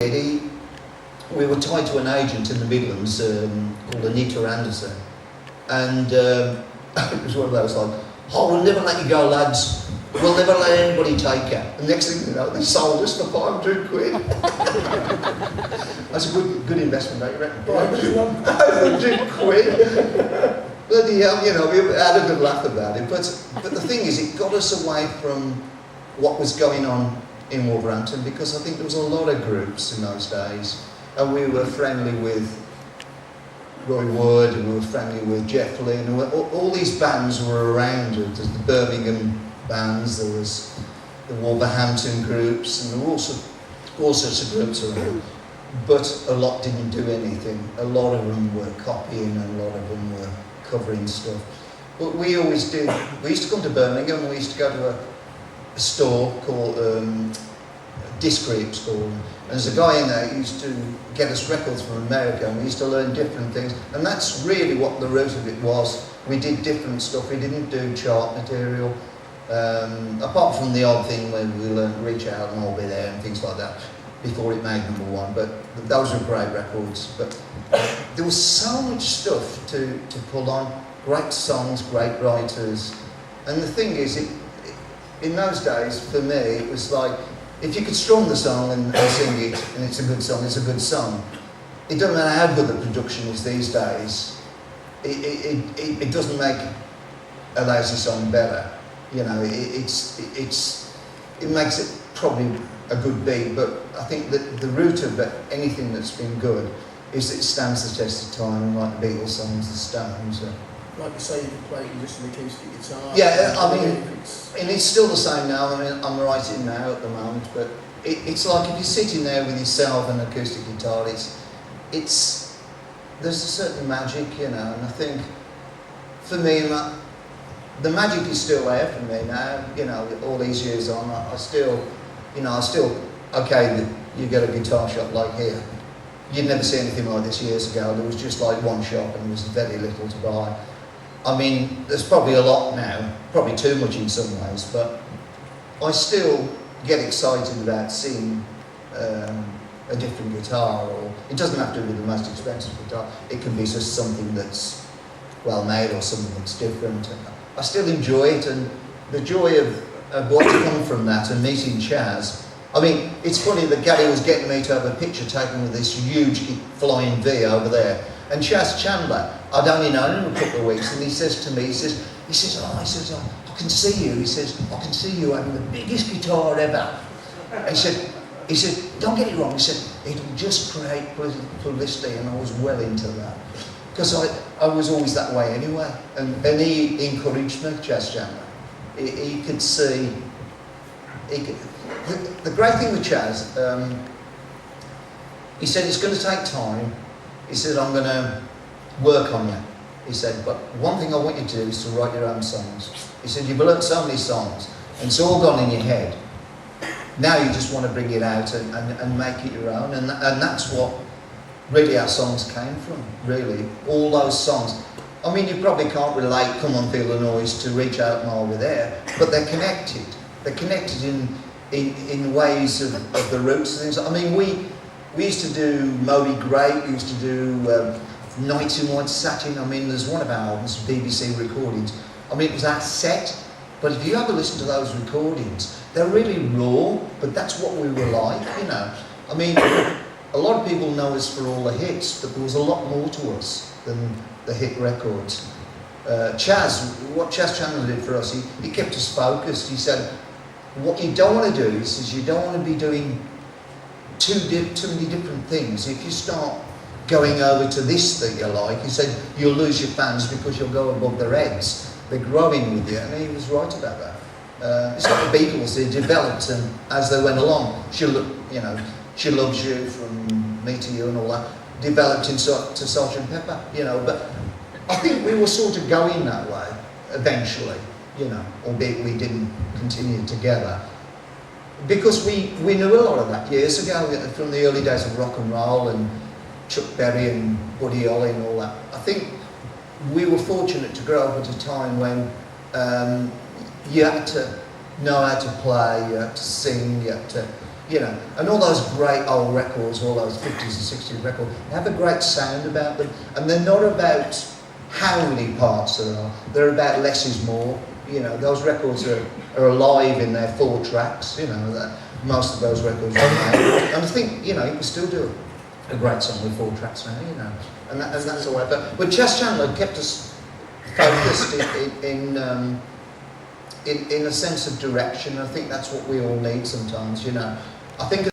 we were tied to an agent in the Midlands called Anita Anderson, and it was one of those like, oh, we'll never let you go, lads. We'll never let anybody take her. And next thing you know, they sold us for 500 quid. That's a good investment, don't you reckon? 500 quid. Bloody hell, you know, we had a good laugh about it. But the thing is, it got us away from what was going on in Wolverhampton, because I think there was a lot of groups in those days, and we were friendly with Roy Wood, and we were friendly with Jeff Lynne, and all these bands were around. There's the Birmingham bands, there was the Wolverhampton groups, and there were all sorts of groups around. But a lot didn't do anything. A lot of them were copying, and a lot of them were covering stuff. But we always did. We used to come to Birmingham, we used to go to a store called Discreet Store, and there's a guy in there who used to get us records from America, and we used to learn different things, and that's really what the root of it was. We did different stuff. We didn't do chart material, apart from the odd thing where we learned Reach Out and I'll Be There and things like that before it made #1, but those were great records. But there was so much stuff to pull on, great songs, great writers, and the thing is, in those days, for me, it was like, if you could strum the song and sing it, and it's a good song, it's a good song. It doesn't matter how good the production is these days, it doesn't make a lazy song better. You know, it makes it probably a good beat, but I think that the root of anything that's been good is that it stands the test of time, like the Beatles songs, the Stones. Like you say, you can play it just an acoustic guitar. Yeah, I mean, and it's still the same now. I mean, I'm writing now at the moment, but it's like if you're sitting there with yourself and an acoustic guitar, there's a certain magic, you know. And I think for me, the magic is still there for me now. You know, all these years on, I still okay. You get a guitar shop like here. You'd never see anything like this years ago. There was just like one shop, and there was very little to buy. I mean, there's probably a lot now, probably too much in some ways, but I still get excited about seeing a different guitar, or it doesn't have to be the most expensive guitar. It can be just something that's well made or something that's different. I still enjoy it, and the joy of what's come from that and meeting Chaz. I mean, it's funny that Gary was getting me to have a picture taken with this huge flying V over there. And Chaz Chandler, I'd only known him a couple of weeks, and he says to me, he says, I can see you. He says, I can see you having the biggest guitar ever. And he said, don't get it wrong. He said, it'll just create publicity, and I was well into that. Because I was always that way anyway. And he encouraged me, Chaz Chandler. He could see, the great thing with Chaz, he said, it's going to take time. He said, I'm going to work on you. He said, but one thing I want you to do is to write your own songs. He said, you've learnt so many songs, and it's all gone in your head. Now you just want to bring it out and make it your own. And that's what really our songs came from, really. All those songs. I mean, you probably can't relate Come On Feel the Noise to Reach Out and I'll Be There, but they're connected. They're connected in ways of the roots and things. I mean, we used to do Moby Grape, we used to do Nights in White Satin. I mean, there's one of our albums, BBC recordings. I mean, it was our set, but if you ever listen to those recordings, they're really raw, but that's what we were like, you know. I mean, a lot of people know us for all the hits, but there was a lot more to us than the hit records. What Chaz Chandler did for us, he kept us focused. He said, what you don't want to do is you don't want to be doing too many different things. If you start going over to this that you like, he said, you'll lose your fans because you'll go above their heads. They're growing with you, and he was right about that. It's like the Beatles, they developed, and as they went along, She Loves You, From Me to You and all that, developed into Sgt. Pepper, you know, but I think we were sort of going that way eventually, you know, albeit we didn't continue together. Because we knew a lot of that years ago, from the early days of rock and roll and Chuck Berry and Buddy Holly and all that. I think we were fortunate to grow up at a time when you had to know how to play, you have to sing, you have to, you know, and all those great old records, all those 50s and 60s records, they have a great sound about them, and they're not about how many parts there are, they're about less is more. You know, those records are alive in their 4 tracks, you know, that most of those records are made. And I think, you know, you can still do a great song with 4 tracks now, you know, and that's the way. But Chas Chandler kept us focused in a sense of direction. I think that's what we all need sometimes, you know. I think